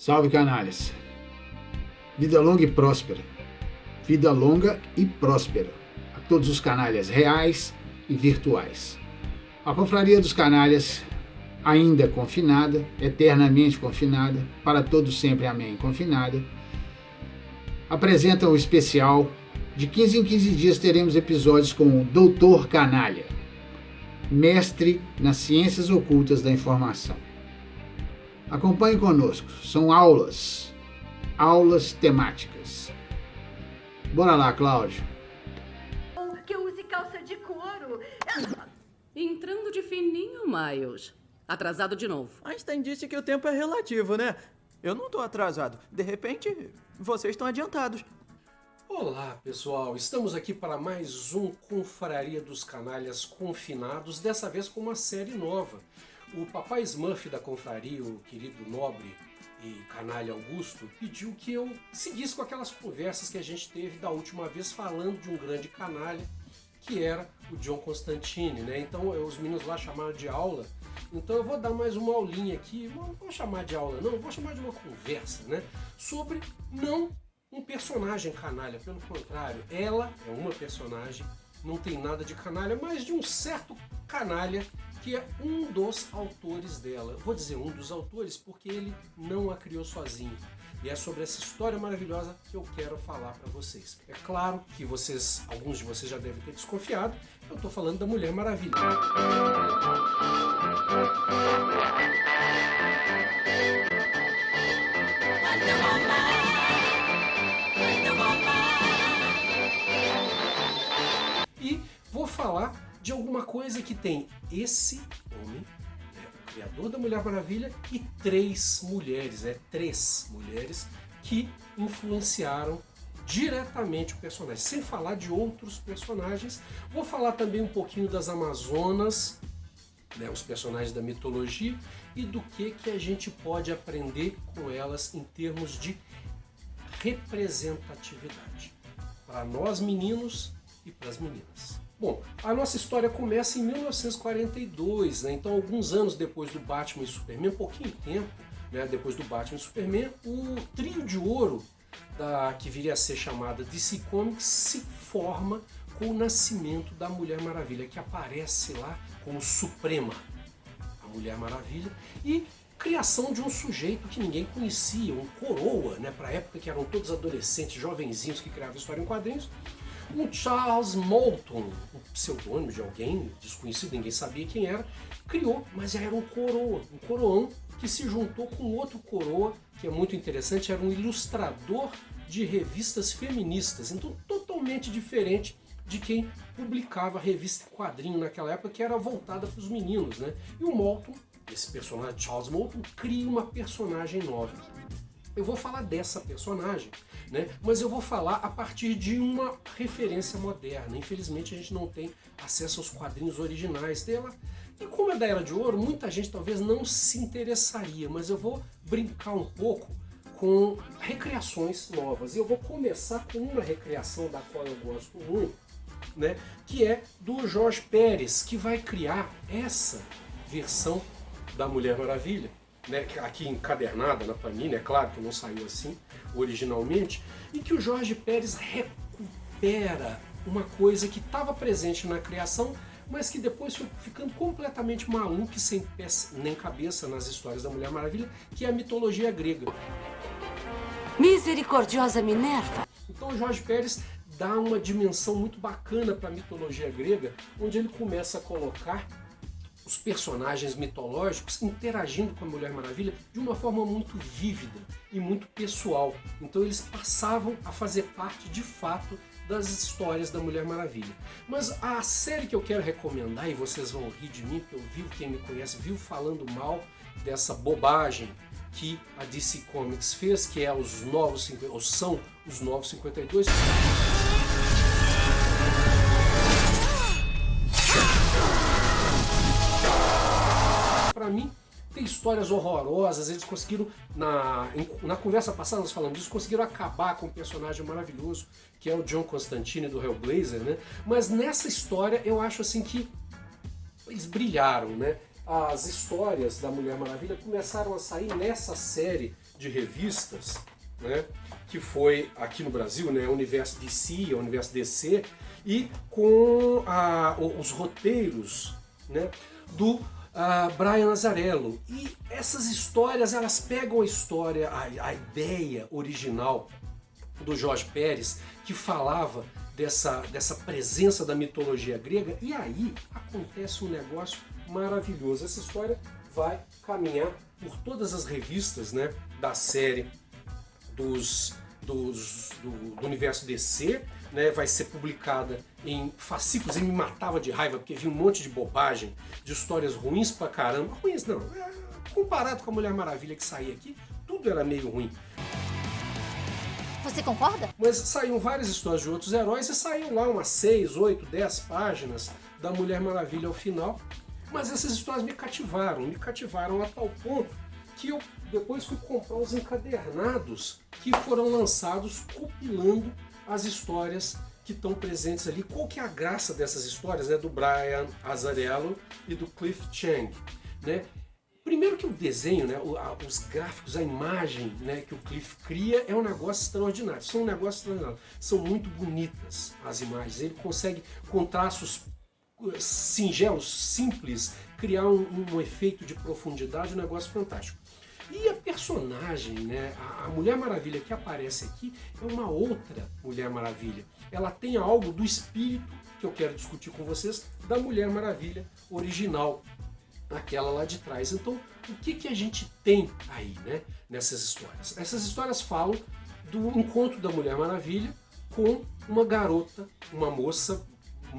Salve, canalhas! Vida longa e próspera. Vida longa e próspera a todos os canalhas reais e virtuais. A Confraria dos Canalhas, ainda confinada, eternamente confinada, para todos sempre, amém, confinada, apresenta um especial. De 15 em 15 dias teremos episódios com o Doutor Canalha, mestre nas ciências ocultas da informação. Acompanhe conosco, são aulas temáticas. Bora lá, Cláudio. Que eu use calça de couro. Entrando de fininho, Miles. Atrasado de novo. Einstein disse que o tempo é relativo, né? Eu não tô atrasado. De repente, vocês estão adiantados. Olá, pessoal. Estamos aqui para mais um Confraria dos Canalhas Confinados, dessa vez com uma série nova. O papai Smurf da confraria, o querido nobre e canalha Augusto, pediu que eu seguisse com aquelas conversas que a gente teve da última vez falando de um grande canalha, que era o John Constantine, né? Então os meninos lá chamaram de aula, então eu vou dar mais uma aulinha aqui, não vou chamar de aula não, vou chamar de uma conversa, né? Sobre não um personagem canalha, pelo contrário, ela é uma personagem, não tem nada de canalha, mas de um certo canalha que é um dos autores dela. Eu vou dizer um dos autores porque ele não a criou sozinho. E é sobre essa história maravilhosa que eu quero falar para vocês. É claro que alguns de vocês já devem ter desconfiado, eu estou falando da Mulher Maravilha. E vou falar de alguma coisa que tem esse homem, o criador da Mulher Maravilha, e três mulheres que influenciaram diretamente o personagem. Sem falar de outros personagens, vou falar também um pouquinho das Amazonas, né, os personagens da mitologia, e do que a gente pode aprender com elas em termos de representatividade. Para nós meninos e para as meninas. Bom, a nossa história começa em 1942, né? Então alguns anos depois do Batman e Superman, pouquinho tempo, né, depois do Batman e Superman, o trio de ouro que viria a ser chamada DC Comics se forma com o nascimento da Mulher Maravilha, que aparece lá como Suprema, a Mulher Maravilha, e criação de um sujeito que ninguém conhecia, um coroa, né, para a época que eram todos adolescentes, jovenzinhos que criavam história em quadrinhos, um Charles Moulton, um pseudônimo de alguém desconhecido, ninguém sabia quem era, criou, mas era um coroão que se juntou com outro coroa, que é muito interessante, era um ilustrador de revistas feministas, então totalmente diferente de quem publicava revista em quadrinho naquela época, que era voltada para os meninos, né? E o Moulton, esse personagem, Charles Moulton, cria uma personagem nova. Eu vou falar dessa personagem, né? Mas eu vou falar a partir de uma referência moderna. Infelizmente a gente não tem acesso aos quadrinhos originais dela. E como é da Era de Ouro, muita gente talvez não se interessaria, mas eu vou brincar um pouco com recriações novas. E eu vou começar com uma recriação da qual eu gosto muito, né? Que é do Jorge Pérez, que vai criar essa versão da Mulher Maravilha, né, aqui encadernada na Panini, é claro que não saiu assim originalmente, e que o Jorge Pérez recupera uma coisa que estava presente na criação, mas que depois foi ficando completamente maluco e sem pé nem cabeça nas histórias da Mulher Maravilha, que é a mitologia grega. Misericordiosa Minerva. Então o Jorge Pérez dá uma dimensão muito bacana para a mitologia grega, onde ele começa a colocar os personagens mitológicos interagindo com a Mulher Maravilha de uma forma muito vívida e muito pessoal. Então eles passavam a fazer parte de fato das histórias da Mulher Maravilha. Mas a série que eu quero recomendar, e vocês vão rir de mim, porque eu vivo, quem me conhece, vivo falando mal dessa bobagem que a DC Comics fez, que é são os Novos 52. Para mim, tem histórias horrorosas, eles conseguiram, na conversa passada nós falamos disso, conseguiram acabar com um personagem maravilhoso, que é o John Constantine do Hellblazer, né? Mas nessa história eu acho assim que eles brilharam, né? As histórias da Mulher Maravilha começaram a sair nessa série de revistas, né, que foi aqui no Brasil, né, Universo DC, Universo DC, e com os roteiros, né, do Brian Azzarello. E essas histórias, elas pegam a história, a ideia original do Jorge Pérez, que falava dessa presença da mitologia grega, e aí acontece um negócio maravilhoso. Essa história vai caminhar por todas as revistas, né, da série do Universo DC, né, vai ser publicada em fascículos, e me matava de raiva, porque vi um monte de bobagem, de histórias ruins pra caramba. Ruins não, comparado com a Mulher Maravilha que saía aqui, tudo era meio ruim. Você concorda? Mas saíam várias histórias de outros heróis e saíam lá umas 6, 8, 10 páginas da Mulher Maravilha ao final. Mas essas histórias me cativaram a tal ponto que eu depois fui comprar os encadernados que foram lançados compilando as histórias que estão presentes ali. Qual que é a graça dessas histórias, né, do Brian Azzarello e do Cliff Chiang, né? Primeiro que o desenho, né, os gráficos, a imagem, né, que o Cliff cria é um negócio extraordinário. São um negócio extraordinário. São muito bonitas as imagens. Ele consegue, com traços singelos, simples, criar um efeito de profundidade, um negócio fantástico. E a personagem, né, a Mulher Maravilha que aparece aqui é uma outra Mulher Maravilha. Ela tem algo do espírito, que eu quero discutir com vocês, da Mulher Maravilha original, aquela lá de trás. Então, o que a gente tem aí, né, nessas histórias? Essas histórias falam do encontro da Mulher Maravilha com uma garota, uma moça,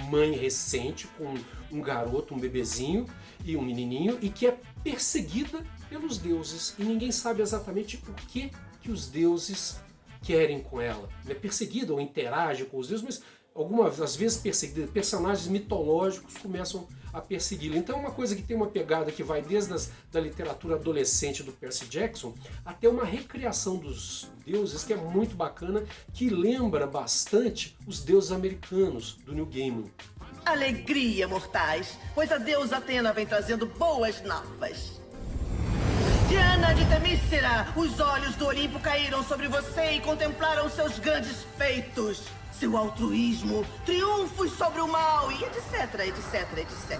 mãe recente, com um garoto, um bebezinho e um menininho, e que é perseguida pelos deuses, e ninguém sabe exatamente o que os deuses querem com ela. É perseguida ou interage com os deuses, mas às vezes perseguida, personagens mitológicos começam a persegui-la. Então é uma coisa que tem uma pegada que vai desde da literatura adolescente do Percy Jackson até uma recriação dos deuses que é muito bacana, que lembra bastante os deuses americanos do Neil Gaiman. Alegria, mortais, pois a deusa Atena vem trazendo boas novas. Diana de Temícera, os olhos do Olimpo caíram sobre você e contemplaram seus grandes feitos. Seu altruísmo, triunfos sobre o mal e etc, etc, etc.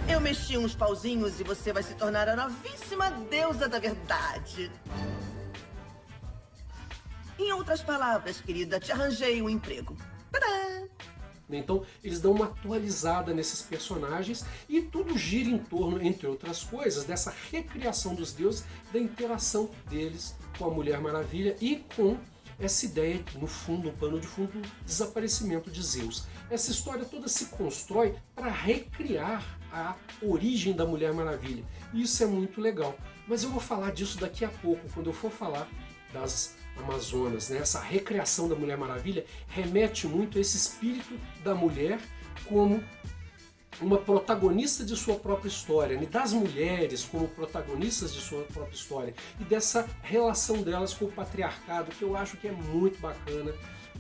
Eu mexi uns pauzinhos e você vai se tornar a novíssima deusa da verdade. Em outras palavras, querida, te arranjei um emprego. Tadã! Então eles dão uma atualizada nesses personagens e tudo gira em torno, entre outras coisas, dessa recriação dos deuses, da interação deles com a Mulher Maravilha e com essa ideia, no fundo, um pano de fundo, do desaparecimento de Zeus. Essa história toda se constrói para recriar a origem da Mulher Maravilha. E isso é muito legal. Mas eu vou falar disso daqui a pouco, quando eu for falar das Amazonas, né? Essa recriação da Mulher Maravilha remete muito a esse espírito da mulher como uma protagonista de sua própria história, né? Das mulheres como protagonistas de sua própria história e dessa relação delas com o patriarcado, que eu acho que é muito bacana.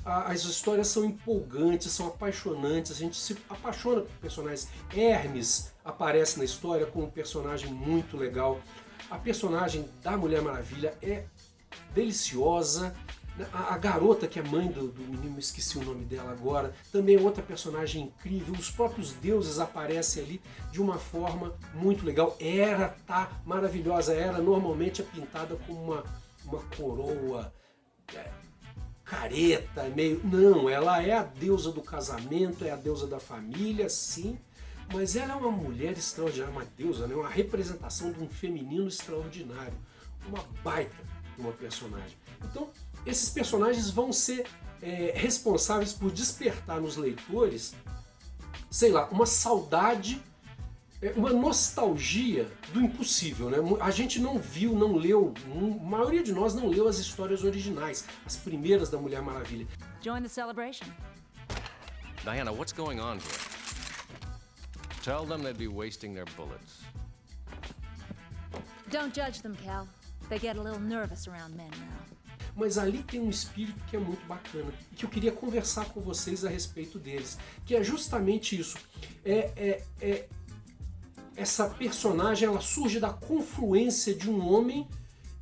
As histórias são empolgantes, são apaixonantes, a gente se apaixona por personagens. Hermes aparece na história como um personagem muito legal. A personagem da Mulher Maravilha é deliciosa. A garota, que é mãe do menino, esqueci o nome dela agora, também é outra personagem incrível. Os próprios deuses aparecem ali de uma forma muito legal. Hera tá maravilhosa. Hera normalmente é pintada com uma coroa careta, meio... Não, ela é a deusa do casamento, é a deusa da família, sim, mas ela é uma mulher extraordinária, uma deusa, né? Uma representação de um feminino extraordinário, uma baita de uma personagem. Então, esses personagens vão ser responsáveis por despertar nos leitores, sei lá, uma saudade, uma nostalgia do impossível, né? A gente não viu, não leu, a maioria de nós não leu as histórias originais, as primeiras da Mulher Maravilha. Join the celebration. Diana, what's going on here? Tell them they'd be wasting their bullets. Don't judge them, Cal. They get a little nervous around men now. Mas ali tem um espírito que é muito bacana e que eu queria conversar com vocês a respeito deles, que é justamente isso. Essa personagem, ela surge da confluência de um homem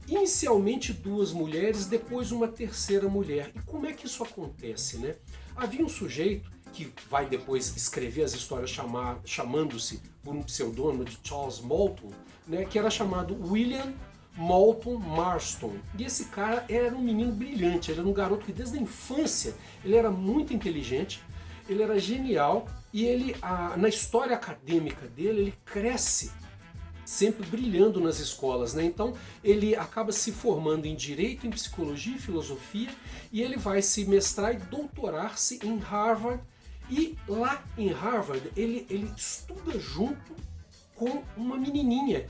Inicialmente 2 mulheres, depois uma terceira mulher. E como é que isso acontece, né? Havia um sujeito que vai depois escrever as histórias chamando-se por um pseudônimo de Charles Moulton, né, que era chamado William Moulton Marston. E esse cara era um menino brilhante, ele era um garoto que desde a infância ele era muito inteligente, ele era genial e ele, na história acadêmica dele, ele cresce sempre brilhando nas escolas, né? Então ele acaba se formando em Direito, em Psicologia e Filosofia e ele vai se mestrar e doutorar-se em Harvard. E lá em Harvard ele estuda junto com uma menininha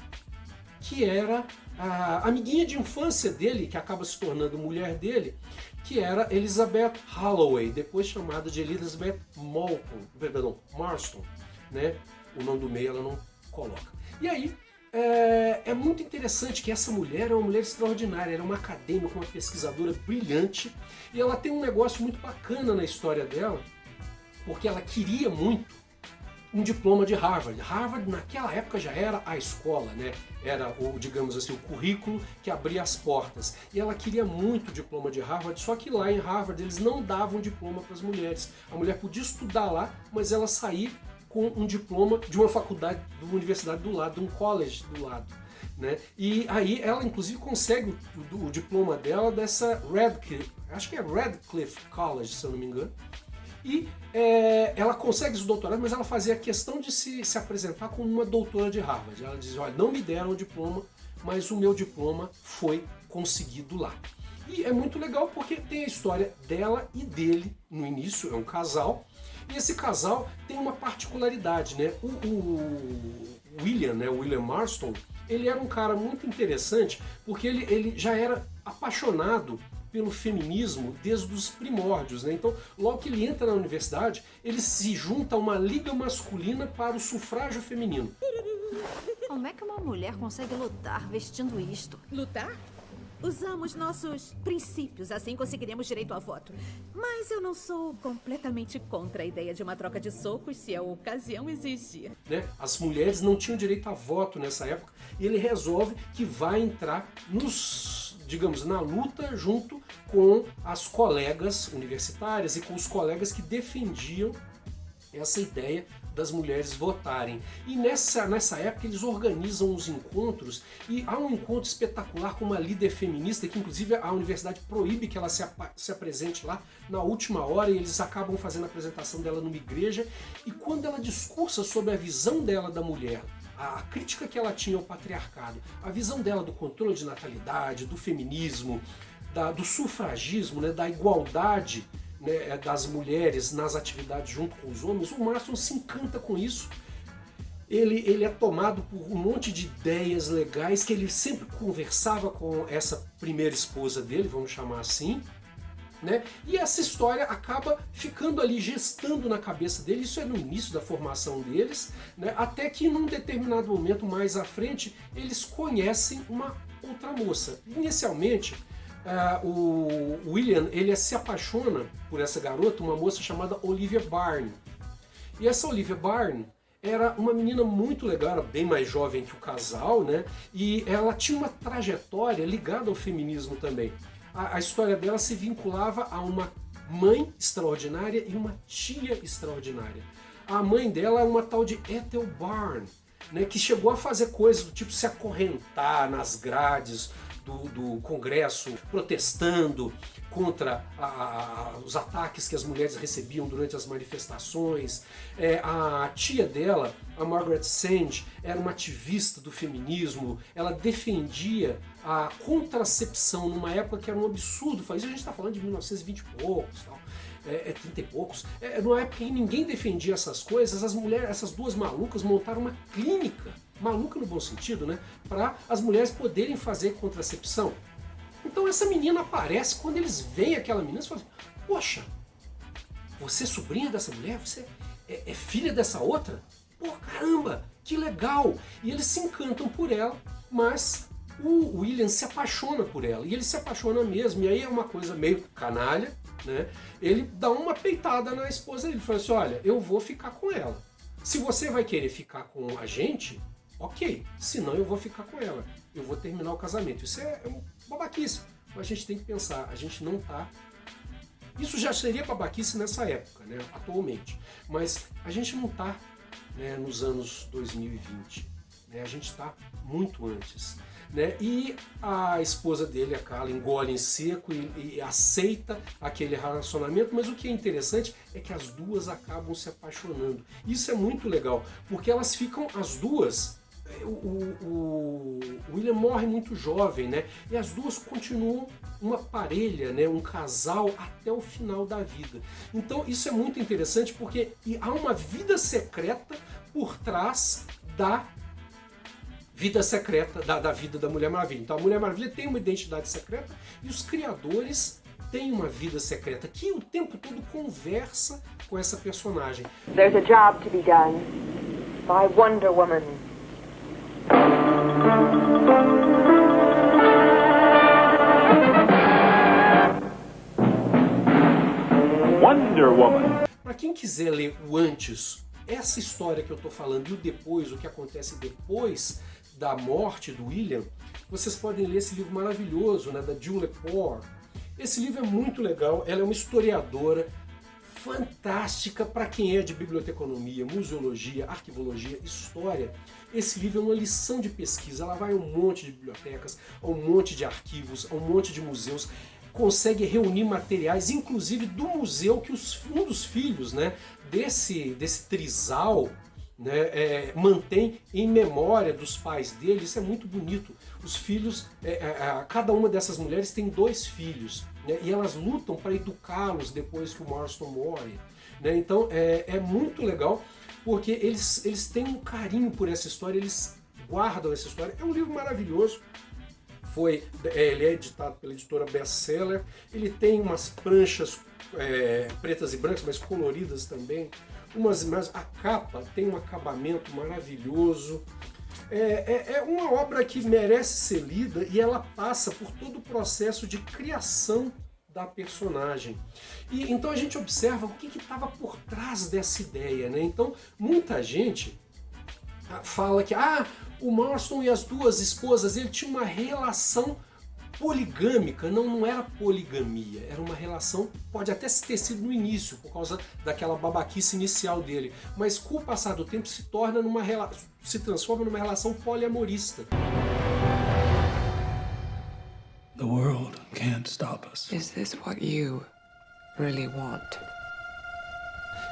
que era a amiguinha de infância dele, que acaba se tornando mulher dele, que era Elizabeth Holloway, depois chamada de Elizabeth Marston, né? O nome do meio ela não coloca. E aí é muito interessante que essa mulher é uma mulher extraordinária, ela é uma acadêmica, uma pesquisadora brilhante, e ela tem um negócio muito bacana na história dela, porque ela queria muito um diploma de Harvard. Harvard naquela época já era a escola, né? Era o, digamos assim, o currículo que abria as portas. E ela queria muito o diploma de Harvard, só que lá em Harvard eles não davam diploma para as mulheres. A mulher podia estudar lá, mas ela saía com um diploma de uma faculdade, de uma universidade do lado, de um college do lado, né? E aí ela inclusive consegue o diploma dela dessa Radcliffe, acho que é Radcliffe College, se eu não me engano. E ela consegue esse doutorado, mas ela fazia questão de se apresentar como uma doutora de Harvard. Ela dizia, olha, não me deram o diploma, mas o meu diploma foi conseguido lá. E é muito legal porque tem a história dela e dele no início, é um casal, e esse casal tem uma particularidade, né? O William, né, o William Marston, ele era um cara muito interessante porque ele já era apaixonado pelo feminismo desde os primórdios, né? Então, logo que ele entra na universidade, ele se junta a uma liga masculina para o sufrágio feminino. Como é que uma mulher consegue lutar vestindo isto? Lutar? Usamos nossos princípios, assim conseguiremos direito a voto. Mas eu não sou completamente contra a ideia de uma troca de socos se a ocasião exigir. Né? As mulheres não tinham direito a voto nessa época e ele resolve que vai entrar digamos, na luta junto com as colegas universitárias e com os colegas que defendiam essa ideia das mulheres votarem. E nessa época eles organizam os encontros e há um encontro espetacular com uma líder feminista que inclusive a universidade proíbe que ela se apresente lá na última hora e eles acabam fazendo a apresentação dela numa igreja e quando ela discursa sobre a visão dela da mulher, a crítica que ela tinha ao patriarcado, a visão dela do controle de natalidade, do feminismo, do sufragismo, né, da igualdade, né, das mulheres nas atividades junto com os homens, o Marston se encanta com isso. Ele é tomado por um monte de ideias legais que ele sempre conversava com essa primeira esposa dele, vamos chamar assim, né? E essa história acaba ficando ali, gestando na cabeça dele, isso é no início da formação deles, né? Até que num determinado momento mais à frente, eles conhecem uma outra moça. Inicialmente, o William ele se apaixona por essa garota, uma moça chamada Olivia Byrne. E essa Olivia Byrne era uma menina muito legal, era bem mais jovem que o casal, né? E ela tinha uma trajetória ligada ao feminismo também. A história dela se vinculava a uma mãe extraordinária e uma tia extraordinária. A mãe dela é uma tal de Ethel Byrne, né, que chegou a fazer coisas do tipo se acorrentar nas grades do Congresso, protestando contra os ataques que as mulheres recebiam durante as manifestações. A tia dela, a Margaret Sanger, era uma ativista do feminismo, ela defendia a contracepção numa época que era um absurdo, isso a gente está falando de 1920 e poucos, tal. 30 e poucos, numa época em que ninguém defendia essas coisas, as mulheres, essas duas malucas montaram uma clínica, maluca no bom sentido, né, para as mulheres poderem fazer contracepção. Então essa menina aparece, quando eles veem aquela menina, eles falam assim, poxa, você é sobrinha dessa mulher? Você é filha dessa outra? Pô, caramba, que legal! E eles se encantam por ela, mas o William se apaixona por ela, e ele se apaixona mesmo, e aí é uma coisa meio canalha, né? Ele dá uma peitada na esposa dele, fala assim, olha, eu vou ficar com ela. Se você vai querer ficar com a gente, ok, senão eu vou ficar com ela. eu vou terminar o casamento. Isso é uma babaquice. Mas a gente tem que pensar, a gente não tá... Isso já seria babaquice nessa época, né, atualmente. Mas a gente não tá, né, nos anos 2020. Né, a gente está muito antes. Né? E a esposa dele, a Carla, engole em seco e aceita aquele relacionamento, mas o que é interessante é que as duas acabam se apaixonando. Isso é muito legal, porque elas ficam, as duas... O William morre muito jovem, né? E as duas continuam uma parelha, né? Um casal até o final da vida. Então isso é muito interessante porque há uma vida secreta por trás da vida secreta, da vida da Mulher Maravilha. Então a Mulher Maravilha tem uma identidade secreta e os criadores têm uma vida secreta que o tempo todo conversa com essa personagem. There's a job to be done by Wonder Woman. Wonder Woman. Para quem quiser ler o antes, essa história que eu estou falando, e o depois, o que acontece depois da morte do William, vocês podem ler esse livro maravilhoso, né, da Jill Lepore. Esse livro é muito legal, ela é uma historiadora fantástica para quem é de biblioteconomia, museologia, arquivologia, história. Esse livro é uma lição de pesquisa, ela vai a um monte de bibliotecas, a um monte de arquivos, a um monte de museus, consegue reunir materiais, inclusive do museu que um dos filhos, né, desse trisal, né, mantém em memória dos pais dele. Isso é muito bonito. Os filhos, cada uma dessas mulheres tem 2 filhos, né, e elas lutam para educá-los depois que o Marston morre. Né, então é muito legal, porque eles têm um carinho por essa história, eles guardam essa história. É um livro maravilhoso. Ele é editado pela editora Bestseller. Ele tem umas pranchas pretas e brancas, mas coloridas também. Mas a capa tem um acabamento maravilhoso. É uma obra que merece ser lida e ela passa por todo o processo de criação da personagem. E então a gente observa o que estava por trás dessa ideia, né? Então muita gente fala que o Marston e as 2 esposas, ele tinha uma relação poligâmica. Não era poligamia, era uma relação, pode até ter sido no início, por causa daquela babaquice inicial dele, mas com o passar do tempo se transforma numa relação poliamorista. The world can't stop us. Is this what you really want?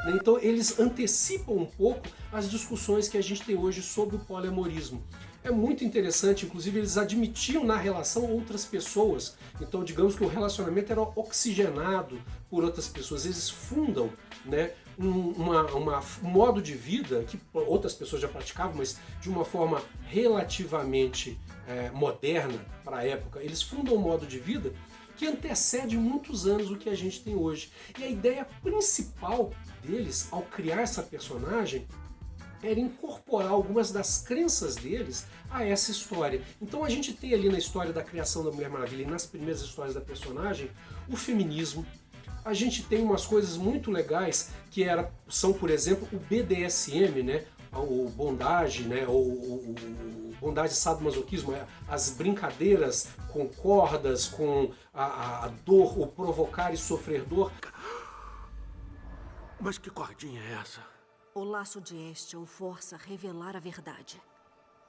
Então eles antecipam um pouco as discussões que a gente tem hoje sobre o poliamorismo. É muito interessante, inclusive eles admitiam na relação outras pessoas. Então digamos que o relacionamento era oxigenado por outras pessoas. Eles fundam, né, um modo de vida que outras pessoas já praticavam, mas de uma forma relativamente moderna para a época. Eles fundam um modo de vida que antecede muitos anos o que a gente tem hoje. E a ideia principal deles, ao criar essa personagem, era incorporar algumas das crenças deles a essa história. Então a gente tem ali na história da criação da Mulher Maravilha e nas primeiras histórias da personagem, o feminismo. A gente tem umas coisas muito legais que são, por exemplo, o BDSM, né? O bondage, né? O bondage sadomasoquismo, as brincadeiras com cordas, com a dor, o provocar e sofrer dor. Mas que cordinha é essa? O laço de Estia o força a revelar a verdade.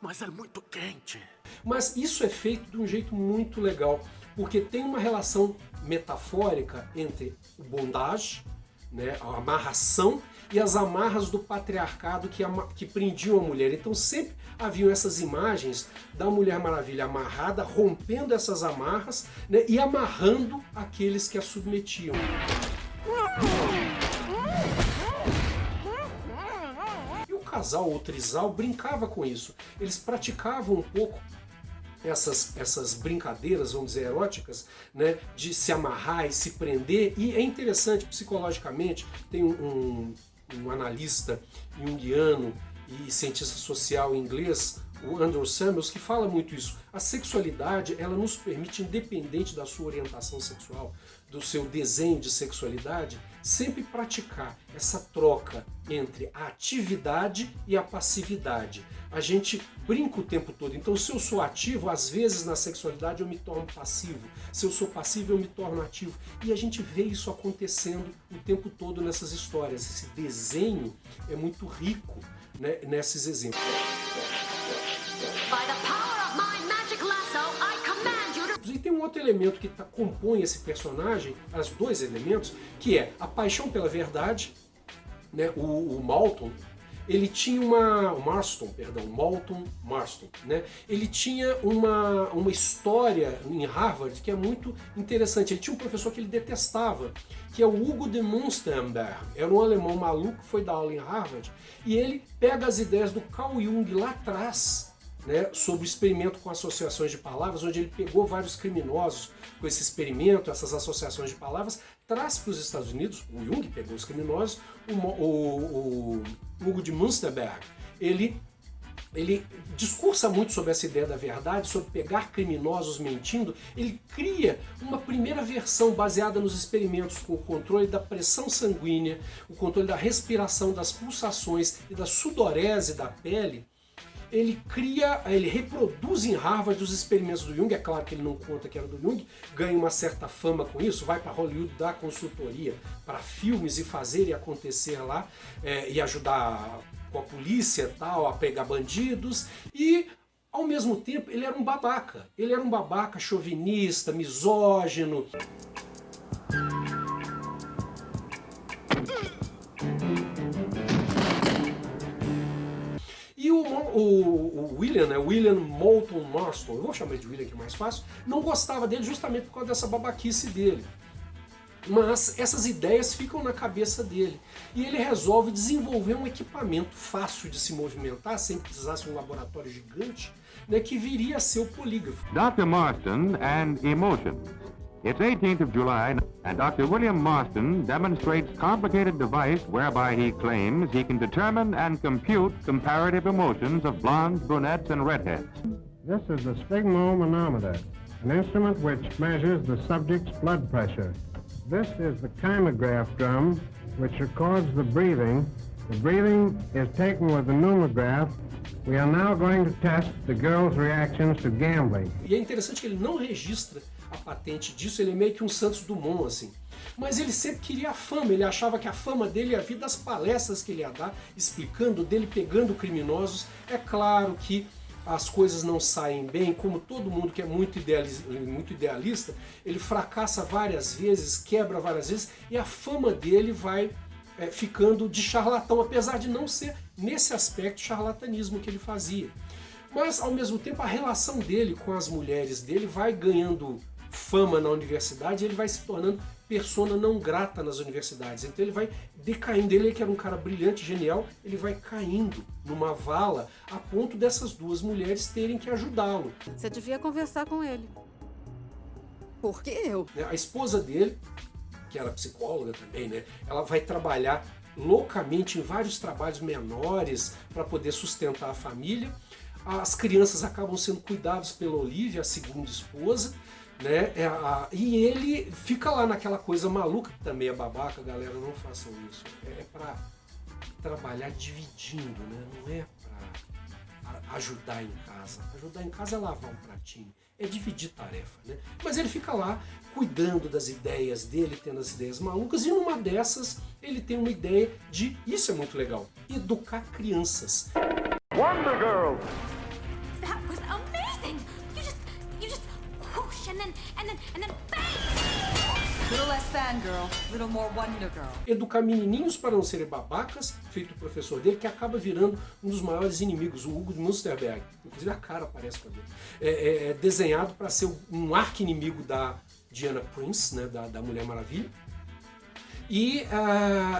Mas é muito quente. Mas isso é feito de um jeito muito legal, porque tem uma relação metafórica entre o bondage, né, a amarração, e as amarras do patriarcado que prendiam a mulher. Então sempre haviam essas imagens da Mulher Maravilha amarrada, rompendo essas amarras, né, e amarrando aqueles que a submetiam. E o casal ou trisal brincava com isso. Eles praticavam um pouco essas brincadeiras, vamos dizer, eróticas, né, de se amarrar e se prender. E é interessante, psicologicamente, tem um analista junguiano e cientista social inglês, o Andrew Samuels, que fala muito isso. A sexualidade, ela nos permite, independente da sua orientação sexual, do seu desenho de sexualidade, sempre praticar essa troca entre a atividade e a passividade. A gente brinca o tempo todo. Então, se eu sou ativo, às vezes na sexualidade eu me torno passivo. Se eu sou passivo, eu me torno ativo. E a gente vê isso acontecendo o tempo todo nessas histórias. Esse desenho é muito rico, né, nesses exemplos. E tem um outro elemento que compõe esse personagem, os dois elementos, que é a paixão pela verdade, né? O Malton, ele tinha Malton Marston, né? Ele tinha uma história em Harvard que é muito interessante. Ele tinha um professor que ele detestava, que é o Hugo de Munsterberg. Era um alemão maluco que foi dar aula em Harvard, e ele pega as ideias do Carl Jung lá atrás, né, sobre o experimento com associações de palavras, onde ele pegou vários criminosos com esse experimento, essas associações de palavras, traz para os Estados Unidos. O Jung pegou os criminosos, o Hugo de Munsterberg, ele discursa muito sobre essa ideia da verdade, sobre pegar criminosos mentindo. Ele cria uma primeira versão baseada nos experimentos com o controle da pressão sanguínea, o controle da respiração, das pulsações e da sudorese da pele. Ele reproduz em Harvard os experimentos do Jung. É claro que ele não conta que era do Jung, ganha uma certa fama com isso, vai para Hollywood dar consultoria para filmes e fazer e acontecer lá, e ajudar com a polícia tal, a pegar bandidos, e ao mesmo tempo ele era um babaca chauvinista, misógino. E o William, né, William Moulton Marston, eu vou chamar de William que é mais fácil, não gostava dele justamente por causa dessa babaquice dele. Mas essas ideias ficam na cabeça dele. E ele resolve desenvolver um equipamento fácil de se movimentar, sem precisar ser um laboratório gigante, né, que viria a ser o polígrafo. Dr. Marston and emotions. It's 18th of July, and Dr. William Marston demonstrates complicated device whereby he claims he can determine and compute comparative emotions of blondes, brunettes, and redheads. This is the sphygmomanometer, an instrument which measures the subject's blood pressure. This is the kymograph drum, which records the breathing. The breathing is taken with the pneumograph. We are now going to test the girl's reactions to gambling. E é interessante que ele não registra a patente disso, ele é meio que um Santos Dumont, assim. Mas ele sempre queria a fama, ele achava que a fama dele ia vir das palestras que ele ia dar, explicando, dele pegando criminosos. É claro que as coisas não saem bem, como todo mundo que é muito idealista, ele fracassa várias vezes, quebra várias vezes, e a fama dele vai ficando de charlatão, apesar de não ser nesse aspecto charlatanismo que ele fazia. Mas, ao mesmo tempo, a relação dele com as mulheres dele vai ganhando fama na universidade, e ele vai se tornando persona não grata nas universidades. Então ele vai decaindo. Ele, que era um cara brilhante, genial, ele vai caindo numa vala a ponto dessas duas mulheres terem que ajudá-lo. Você devia conversar com ele. Por que eu? A esposa dele, que era psicóloga também, né? Ela vai trabalhar loucamente em vários trabalhos menores para poder sustentar a família. As crianças acabam sendo cuidadas pela Olivia, a segunda esposa, né? E ele fica lá naquela coisa maluca, que também é babaca, galera, não façam isso. É para trabalhar dividindo, né? Não é para ajudar em casa. Ajudar em casa é lavar um pratinho, é dividir tarefa, né? Mas ele fica lá cuidando das ideias dele, tendo as ideias malucas, e numa dessas ele tem uma ideia de, isso é muito legal, educar crianças. Wonder Girl! That was amazing! You just whoosh and then bang! Little less fangirl, little more Wonder Girl. Educar menininhos para não serem babacas, feito o professor dele, que acaba virando um dos maiores inimigos, o Hugo de Munsterberg. Inclusive a cara parece com a dele. É desenhado para ser um arqui-inimigo da Diana Prince, né, da Mulher Maravilha. E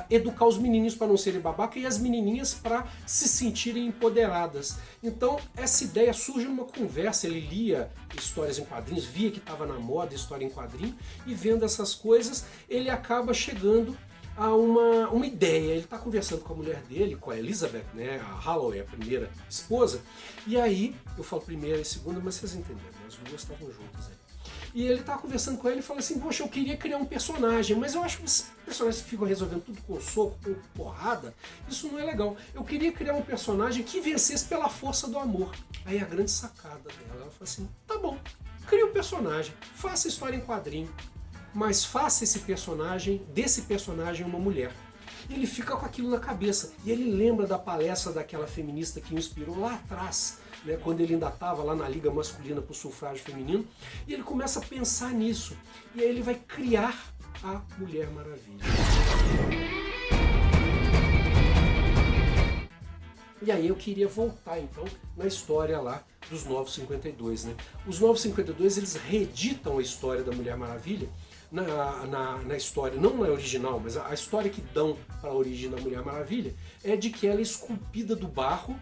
educar os menininhos para não serem babaca e as menininhas para se sentirem empoderadas. Então essa ideia surge numa conversa. Ele lia histórias em quadrinhos, via que estava na moda história em quadrinho, e vendo essas coisas ele acaba chegando a uma ideia. Ele está conversando com a mulher dele, com a Elizabeth, né, a Holloway, a primeira esposa, e aí, eu falo primeira e segunda, mas vocês entenderam, as duas estavam juntas ali. E ele tá conversando com ela e fala assim, poxa, eu queria criar um personagem, mas eu acho que esses personagens que ficam resolvendo tudo com soco, com porrada, isso não é legal. Eu queria criar um personagem que vencesse pela força do amor. Aí a grande sacada dela, ela fala assim, tá bom, cria um personagem, faça a história em quadrinho, mas faça desse personagem uma mulher. E ele fica com aquilo na cabeça, e ele lembra da palestra daquela feminista que o inspirou lá atrás, né, quando ele ainda estava lá na Liga Masculina para o Sufrágio Feminino, e ele começa a pensar nisso, e aí ele vai criar a Mulher Maravilha. E aí eu queria voltar então na história lá dos Novos 52. Né? Os Novos 52 eles reeditam a história da Mulher Maravilha na história, não na original, mas a história que dão para a origem da Mulher Maravilha é de que ela é esculpida do barro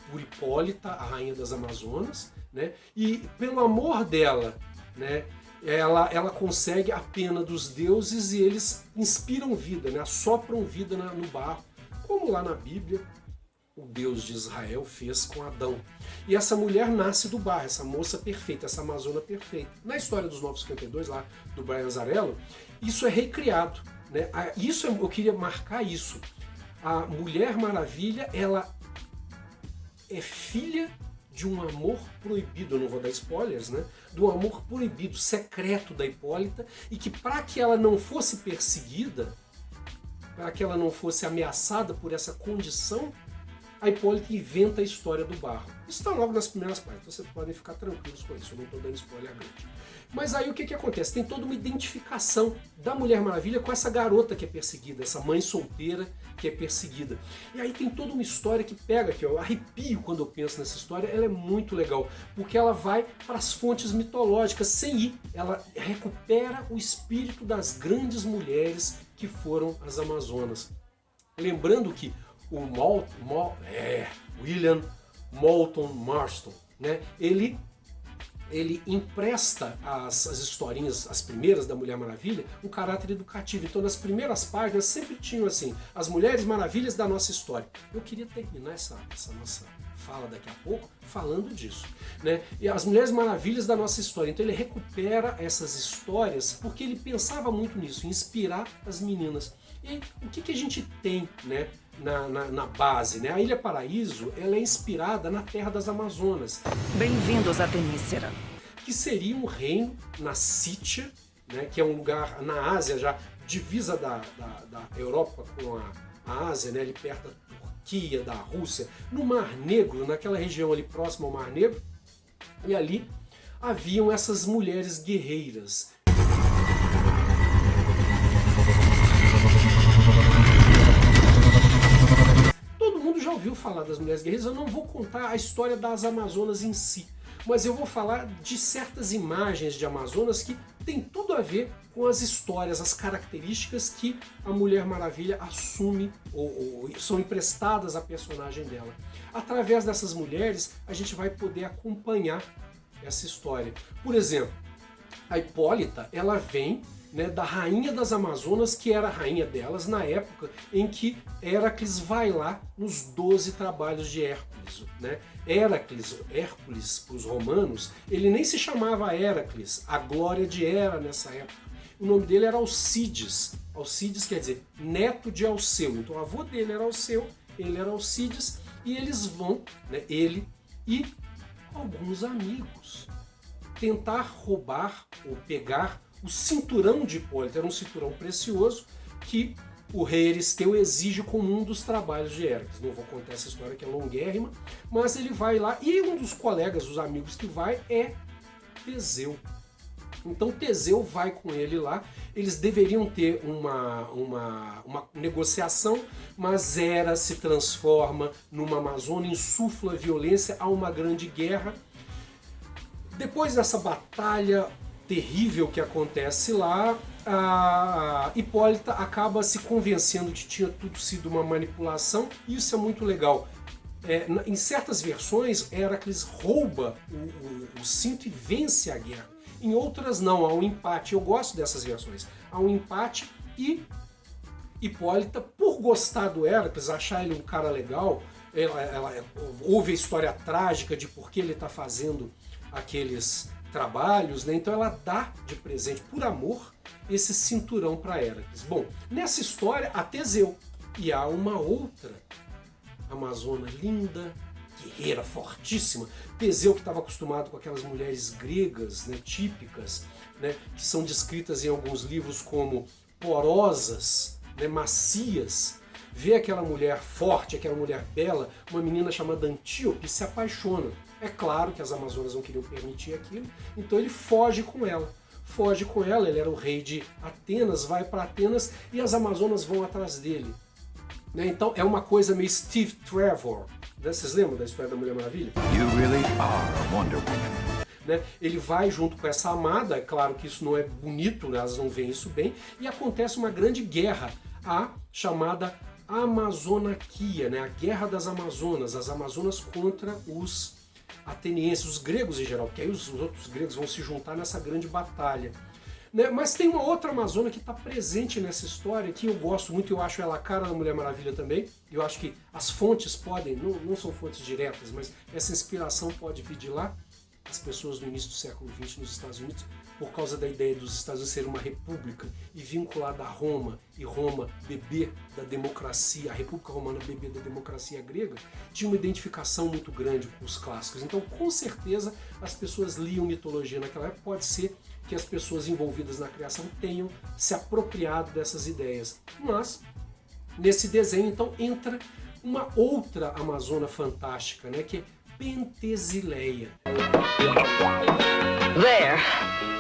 por Hipólita, a rainha das Amazonas, né? E pelo amor dela, né, ela consegue a pena dos deuses e eles inspiram vida, né, assopram vida no barro, como lá na Bíblia o Deus de Israel fez com Adão. E essa mulher nasce do barro, essa moça perfeita, essa amazona perfeita. Na história dos Novos 52, lá do Brian Azzarello, isso é recriado. Né? Eu queria marcar isso. A Mulher Maravilha, ela é filha de um amor proibido, eu não vou dar spoilers, né? Do amor proibido, secreto da Hipólita, e que para que ela não fosse perseguida, para que ela não fosse ameaçada por essa condição, a Hipólita inventa a história do barro. Isso está logo nas primeiras páginas, então vocês podem ficar tranquilos com isso, eu não estou dando spoiler grande. Mas aí o que acontece? Tem toda uma identificação da Mulher Maravilha com essa garota que é perseguida, essa mãe solteira que é perseguida. E aí tem toda uma história que pega aqui, eu arrepio quando eu penso nessa história, ela é muito legal, porque ela vai para as fontes mitológicas sem ir, ela recupera o espírito das grandes mulheres que foram as Amazonas. Lembrando que o William Moulton Marston, né, ele empresta as historinhas, as primeiras da Mulher Maravilha, um caráter educativo. Então nas primeiras páginas sempre tinham assim, as Mulheres Maravilhas da nossa história. Eu queria terminar essa nossa fala daqui a pouco falando disso, né? E as Mulheres Maravilhas da nossa história. Então ele recupera essas histórias porque ele pensava muito nisso, em inspirar as meninas. E o que a gente tem, né, na base, né? A Ilha Paraíso, ela é inspirada na terra das Amazonas. Bem-vindos a Temícera. Que seria um reino na Sítia, né, que é um lugar na Ásia, já divisa da Europa com a Ásia, né, ali perto da Turquia, da Rússia, no Mar Negro, naquela região ali próxima ao Mar Negro, e ali haviam essas mulheres guerreiras. Já ouviu falar das Mulheres Guerreiras, eu não vou contar a história das Amazonas em si, mas eu vou falar de certas imagens de Amazonas que tem tudo a ver com as histórias, as características que a Mulher Maravilha assume ou são emprestadas à personagem dela. Através dessas mulheres, a gente vai poder acompanhar essa história. Por exemplo, a Hipólita, ela vem, né, da rainha das Amazonas, que era a rainha delas na época em que Hércules vai lá nos 12 trabalhos de Hércules. Né? Hércules, para os romanos, ele nem se chamava Hércules, a glória de Hera nessa época. O nome dele era Alcides. Alcides quer dizer neto de Alceu. Então o avô dele era Alceu, ele era Alcides, e eles vão, né, ele e alguns amigos, tentar roubar ou pegar o cinturão de Hipólita. Era um cinturão precioso que o rei Euristeu exige como um dos trabalhos de Hércules. Não vou contar essa história que é longuérrima, mas ele vai lá e um dos colegas, os amigos que vai é Teseu. Então Teseu vai com ele lá, eles deveriam ter uma negociação, mas Hera se transforma numa Amazona, insufla violência, há uma grande guerra. Depois dessa batalha terrível que acontece lá, a Hipólita acaba se convencendo que tinha tudo sido uma manipulação, e isso é muito legal. Em certas versões, Hércules rouba o cinto e vence a guerra. Em outras não, há um empate. Eu gosto dessas versões. Há um empate e Hipólita, por gostar do Héracles, achar ele um cara legal, ela ouve a história trágica de por que ele está fazendo aqueles trabalhos, né? Então ela dá de presente, por amor, esse cinturão para Héracles. Bom, nessa história há Teseu, e há uma outra amazona linda, guerreira, fortíssima. Teseu, que estava acostumado com aquelas mulheres gregas, né, típicas, né, que são descritas em alguns livros como porosas, né, macias, vê aquela mulher forte, aquela mulher bela, uma menina chamada Antíope, se apaixona. É claro que as amazonas não queriam permitir aquilo, então ele foge com ela. Foge com ela, ele era o rei de Atenas, vai para Atenas e as amazonas vão atrás dele. Né? Então é uma coisa meio Steve Trevor. Né? Vocês lembram da história da Mulher Maravilha? You really are a Wonder Woman. Né? Ele vai junto com essa amada, é claro que isso não é bonito, né? Elas não veem isso bem, e acontece uma grande guerra, a chamada Amazonaquia, né? A Guerra das Amazonas, as Amazonas contra os atenienses, os gregos em geral, porque aí os outros gregos vão se juntar nessa grande batalha. Né? Mas tem uma outra amazona que está presente nessa história, que eu gosto muito, eu acho ela a cara da Mulher Maravilha também. Eu acho que as fontes podem, não são fontes diretas, mas essa inspiração pode vir de lá. As pessoas no início do século XX nos Estados Unidos, por causa da ideia dos Estados Unidos serem uma república e vinculada a Roma, e Roma bebê da democracia, a República Romana bebê da democracia grega, tinha uma identificação muito grande com os clássicos. Então, com certeza, as pessoas liam mitologia naquela época. Pode ser que as pessoas envolvidas na criação tenham se apropriado dessas ideias. Mas, nesse desenho, então, entra uma outra amazona fantástica, né, que é Pentesileia. There.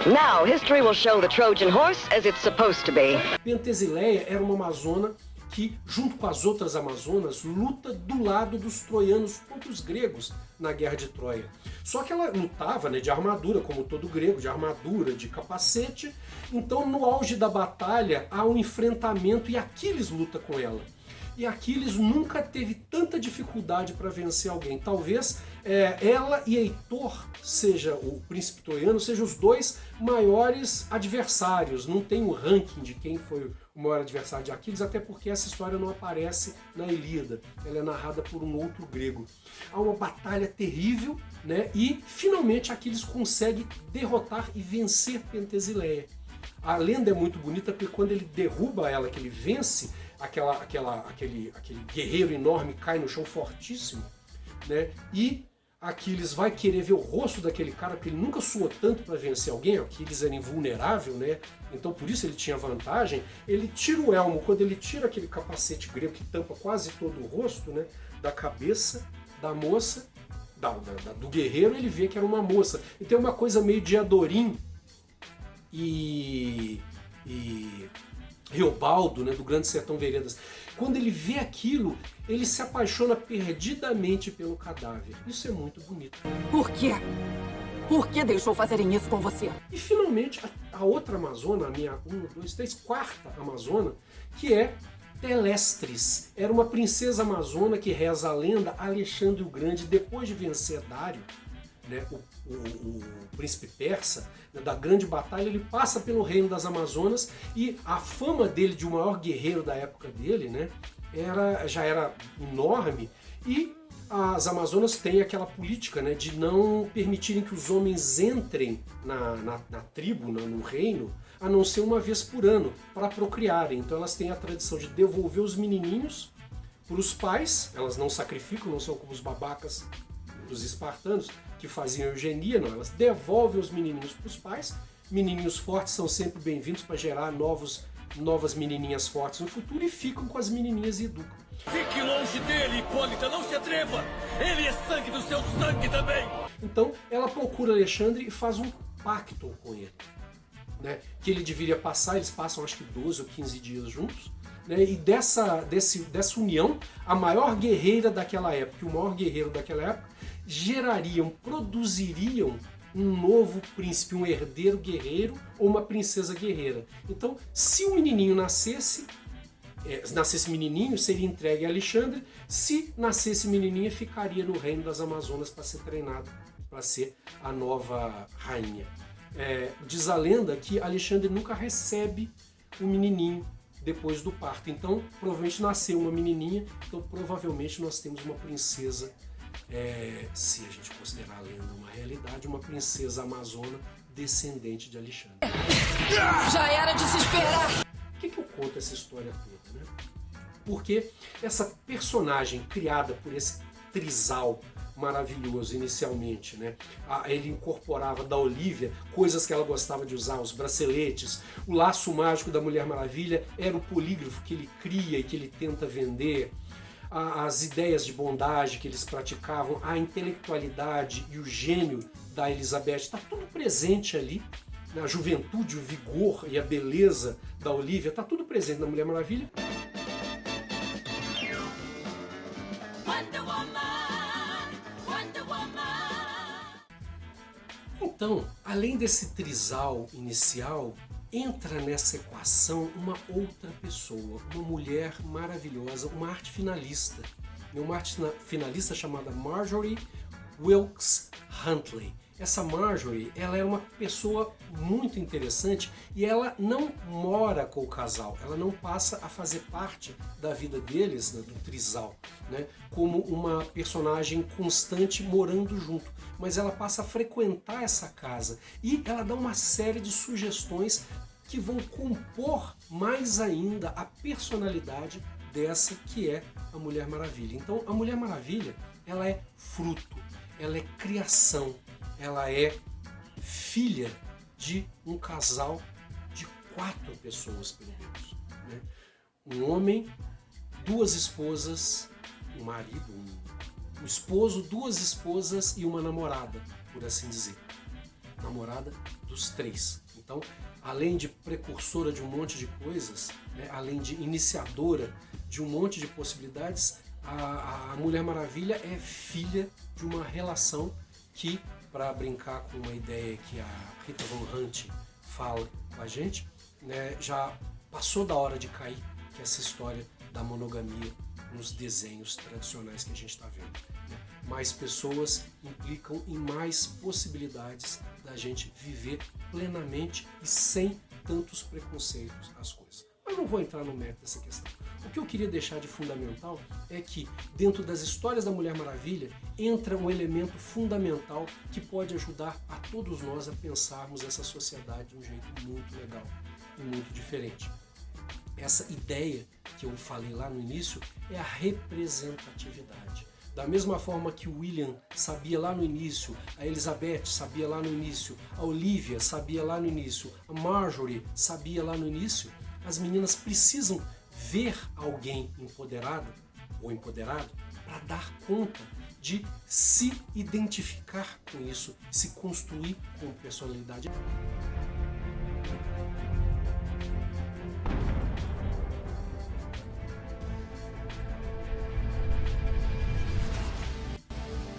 Now history will show the Trojan horse as it's supposed to be. Pentesileia era uma amazona que, junto com as outras amazonas, luta do lado dos troianos contra os gregos na Guerra de Troia. Só que ela lutava, né, de armadura, como todo grego, de armadura, de capacete. Então, no auge da batalha, há um enfrentamento e Aquiles luta com ela. E Aquiles nunca teve tanta dificuldade para vencer alguém. Talvez ela e Heitor, seja o príncipe troiano, sejam os dois maiores adversários. Não tem o ranking de quem foi o maior adversário de Aquiles, até porque essa história não aparece na Ilíada. Ela é narrada por um outro grego. Há uma batalha terrível, né? E finalmente Aquiles consegue derrotar e vencer Pentesileia. A lenda é muito bonita porque quando ele derruba ela, que ele vence, aquele guerreiro enorme cai no chão fortíssimo, né? E Aquiles vai querer ver o rosto daquele cara, porque ele nunca suou tanto para vencer alguém. Aquiles era invulnerável, né? Então por isso ele tinha vantagem. Ele tira o elmo, quando ele tira aquele capacete grego que tampa quase todo o rosto, né, da cabeça da moça, do guerreiro, ele vê que era uma moça. E tem uma coisa meio de Adorim e Reobaldo, né, do Grande Sertão Veredas. Quando ele vê aquilo, ele se apaixona perdidamente pelo cadáver. Isso é muito bonito. Por quê? Por que deixou fazerem isso com você? E finalmente, a outra amazona, a minha quarta amazona, que é Telestris. Era uma princesa amazona que, reza a lenda, Alexandre o Grande, depois de vencer Dário, né, o príncipe persa, né, da grande batalha, ele passa pelo reino das Amazonas e a fama dele de o maior guerreiro da época dele, né, já era enorme, e as Amazonas têm aquela política, né, de não permitirem que os homens entrem na tribo, no reino, a não ser uma vez por ano, para procriarem. Então elas têm a tradição de devolver os menininhos para os pais, elas não sacrificam, não são como os babacas dos espartanos, que faziam eugenia, não, elas devolvem os menininhos para os pais. Menininhos fortes são sempre bem-vindos para gerar novas menininhas fortes no futuro, e ficam com as menininhas e educam. Fique longe dele, Hipólita, não se atreva! Ele é sangue do seu sangue também! Então ela procura Alexandre e faz um pacto com ele, né, que ele deveria passar, eles passam acho que 12 ou 15 dias juntos, né, e dessa união, a maior guerreira daquela época e o maior guerreiro daquela época produziriam um novo príncipe, um herdeiro guerreiro ou uma princesa guerreira. Então, se o menininho nascesse menininho, seria entregue a Alexandre. Se nascesse menininha, ficaria no reino das Amazonas para ser treinado, para ser a nova rainha. Diz a lenda que Alexandre nunca recebe o menininho, depois do parto. Então, provavelmente nasceu uma menininha, então provavelmente nós temos uma princesa, se a gente considerar a lenda uma realidade, uma princesa amazona descendente de Alexandre. Já era de se esperar! Por que eu conto essa história toda, né? Porque essa personagem criada por esse trisal maravilhoso inicialmente, né? Ele incorporava da Olivia coisas que ela gostava de usar, os braceletes, o laço mágico da Mulher Maravilha era o polígrafo que ele cria e que ele tenta vender, as ideias de bondade que eles praticavam, a intelectualidade e o gênio da Elizabeth, está tudo presente ali, na juventude, o vigor e a beleza da Olivia, está tudo presente na Mulher Maravilha. Então, além desse trisal inicial, entra nessa equação uma outra pessoa, uma mulher maravilhosa, uma arte finalista. Uma arte finalista chamada Marjorie Wilkes Huntley. Essa Marjorie, ela é uma pessoa muito interessante e ela não mora com o casal, ela não passa a fazer parte da vida deles, né, do trisal, né, como uma personagem constante morando junto, mas ela passa a frequentar essa casa e ela dá uma série de sugestões que vão compor mais ainda a personalidade dessa que é a Mulher Maravilha. Então a Mulher Maravilha, ela é fruto, ela é criação, ela é filha de um casal de 4 pessoas, pelo menos, né? Um homem, 2 esposas, um marido, um esposo, 2 esposas e uma namorada, por assim dizer. Namorada dos 3. Então, além de precursora de um monte de coisas, né, além de iniciadora de um monte de possibilidades, a Mulher Maravilha é filha de uma relação que, para brincar com uma ideia que a Rita Von Hunt fala com a gente, né, já passou da hora de cair, que é essa história da monogamia nos desenhos tradicionais que a gente está vendo, né? Mais pessoas implicam em mais possibilidades da gente viver plenamente e sem tantos preconceitos às coisas. Mas não vou entrar no mérito dessa questão. O que eu queria deixar de fundamental é que, dentro das histórias da Mulher Maravilha, entra um elemento fundamental que pode ajudar a todos nós a pensarmos essa sociedade de um jeito muito legal e muito diferente. Essa ideia que eu falei lá no início é a representatividade. Da mesma forma que o William sabia lá no início, a Elizabeth sabia lá no início, a Olivia sabia lá no início, a Marjorie sabia lá no início, as meninas precisam ver alguém empoderado ou empoderado para dar conta de se identificar com isso, se construir com personalidade.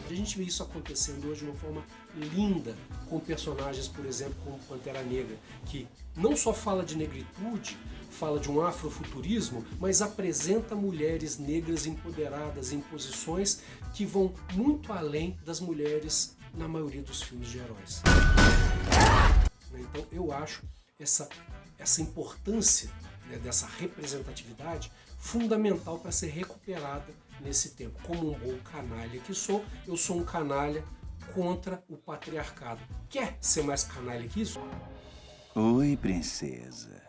A gente vê isso acontecendo hoje de uma forma linda, com personagens, por exemplo, como Pantera Negra, que não só fala de negritude, fala de um afrofuturismo, mas apresenta mulheres negras empoderadas em posições que vão muito além das mulheres na maioria dos filmes de heróis. Então eu acho essa importância, né, dessa representatividade fundamental para ser recuperada nesse tempo. Como um bom canalha que sou, eu sou um canalha contra o patriarcado. Quer ser mais canalha que isso? Oi, princesa.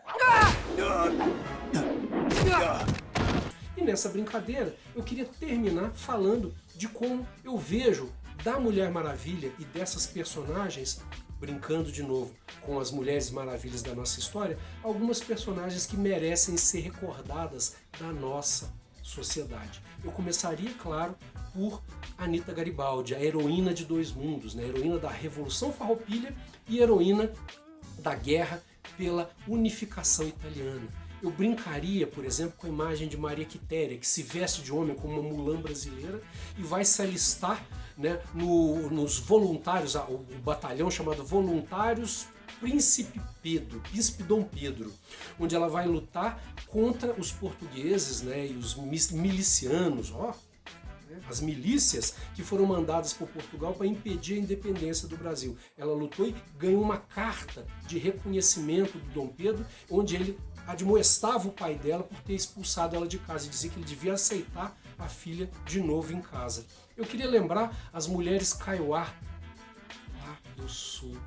E nessa brincadeira, eu queria terminar falando de como eu vejo da Mulher Maravilha e dessas personagens, brincando de novo com as Mulheres Maravilhas da nossa história, algumas personagens que merecem ser recordadas da nossa sociedade. Eu começaria, claro, por Anita Garibaldi, a heroína de 2 mundos, né? A heroína da Revolução Farroupilha e heroína da guerra pela unificação italiana. Eu brincaria, por exemplo, com a imagem de Maria Quitéria, que se veste de homem como uma mulã brasileira e vai se alistar, né, nos voluntários, o batalhão chamado Voluntários Príncipe Dom Pedro, onde ela vai lutar contra os portugueses, né, e os milicianos, as milícias que foram mandadas por Portugal para impedir a independência do Brasil. Ela lutou e ganhou uma carta de reconhecimento do Dom Pedro, onde ele admoestava o pai dela por ter expulsado ela de casa e dizia que ele devia aceitar a filha de novo em casa. Eu queria lembrar as mulheres Kaiowá, lá do sul,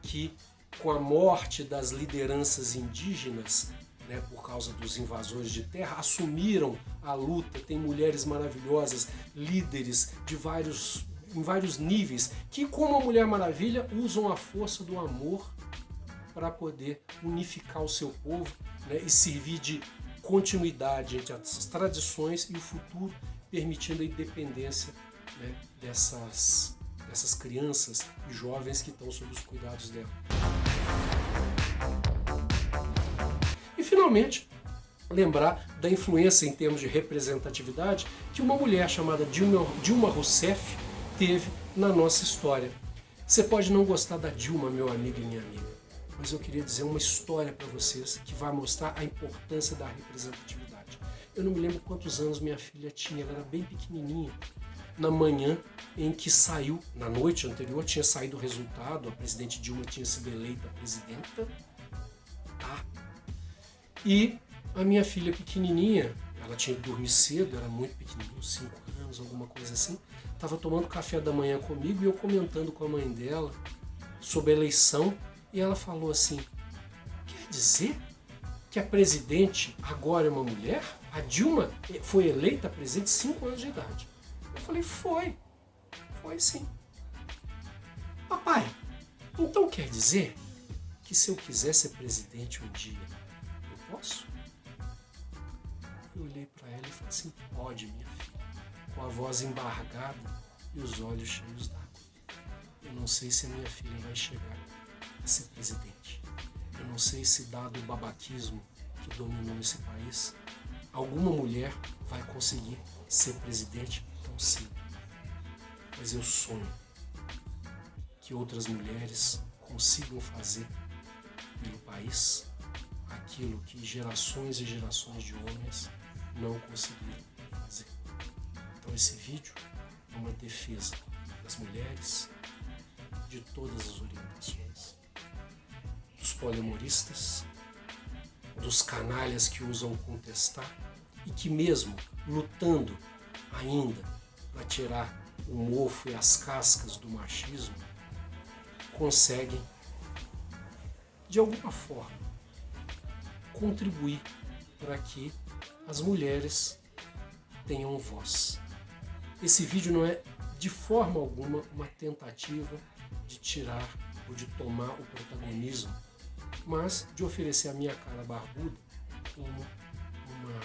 que com a morte das lideranças indígenas, né, por causa dos invasores de terra, assumiram a luta. Tem mulheres maravilhosas, líderes em vários níveis, que, como a Mulher Maravilha, usam a força do amor para poder unificar o seu povo, né, e servir de continuidade entre as tradições e o futuro, permitindo a independência, né, dessas crianças e jovens que estão sob os cuidados dela. E, finalmente, lembrar da influência em termos de representatividade que uma mulher chamada Dilma Rousseff teve na nossa história. Você pode não gostar da Dilma, meu amigo e minha amiga, mas eu queria dizer uma história para vocês que vai mostrar a importância da representatividade. Eu não me lembro quantos anos minha filha tinha, ela era bem pequenininha. Na manhã em que saiu, na noite anterior, tinha saído o resultado, a presidente Dilma tinha sido eleita presidenta, tá? E a minha filha pequenininha, ela tinha que dormir cedo, era muito pequenininha, 5 anos, alguma coisa assim, estava tomando café da manhã comigo e eu comentando com a mãe dela sobre a eleição, e ela falou assim: quer dizer que a presidente agora é uma mulher? A Dilma foi eleita presidente 5 anos de idade. Eu falei: foi sim. Papai, então quer dizer que se eu quiser ser presidente um dia, eu posso? Eu olhei para ela e falei assim: pode, minha filha, com a voz embargada e os olhos cheios d'água. Eu não sei se a minha filha vai chegar a ser presidente. Eu não sei se, dado o babaquismo que dominou esse país, alguma mulher vai conseguir ser presidente tão cedo. Mas eu sonho que outras mulheres consigam fazer pelo país aquilo que gerações e gerações de homens não conseguiram fazer. Então esse vídeo é uma defesa das mulheres, de todas as orientações, dos poliamoristas, dos canalhas que usam contestar e que, mesmo lutando ainda para tirar o mofo e as cascas do machismo, conseguem, de alguma forma, contribuir para que as mulheres tenham voz. Esse vídeo não é de forma alguma uma tentativa de tirar ou de tomar o protagonismo, mas de oferecer a minha cara barbuda como uma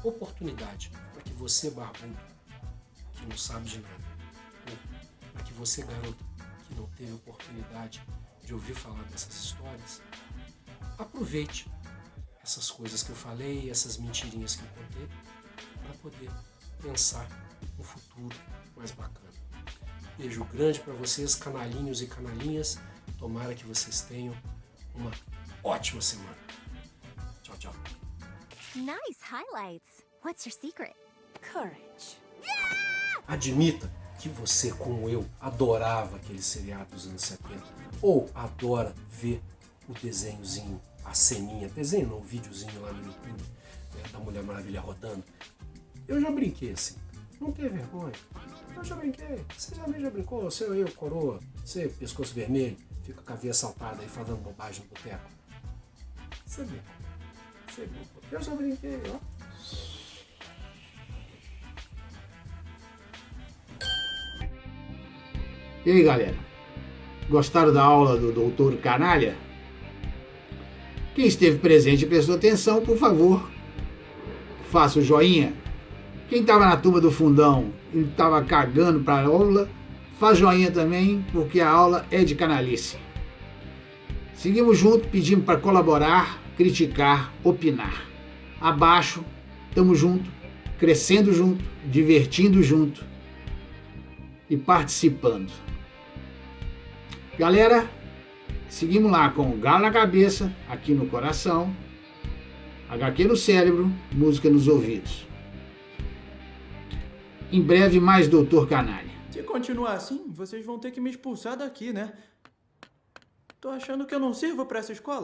oportunidade para que você, barbudo, que não sabe de nada, ou para que você, garota, que não teve oportunidade de ouvir falar dessas histórias, aproveite essas coisas que eu falei, essas mentirinhas que eu contei, para poder pensar um futuro mais bacana. Beijo grande para vocês, canalinhos e canalinhas. Tomara que vocês tenham uma ótima semana. Tchau, tchau. Nice highlights. What's your secret? Courage. Admita que você, como eu, adorava aquele seriado dos anos 70. Ou adora ver o desenhozinho, a ceninha, desenho não, o videozinho lá no YouTube, né, da Mulher Maravilha rodando. Eu já brinquei assim. Não tem vergonha. Eu já brinquei. Você já brincou? Você, eu, coroa, você, pescoço vermelho, fica com a veia saltada aí falando bobagem no boteco. Você brincou. Você brincou. Eu já brinquei, ó. E aí, galera? Gostaram da aula do Doutor Canalha? Quem esteve presente e prestou atenção, por favor, faça o joinha. Quem estava na turma do fundão e estava cagando para a aula, faz joinha também, porque a aula é de canalice. Seguimos junto, pedimos para colaborar, criticar, opinar. Abaixo, tamo junto, crescendo junto, divertindo junto e participando. Galera, seguimos lá com o Galo na cabeça, aqui no coração, HQ no cérebro, música nos ouvidos. Em breve, mais Doutor Canalha. Se continuar assim, vocês vão ter que me expulsar daqui, né? Tô achando que eu não sirvo pra essa escola.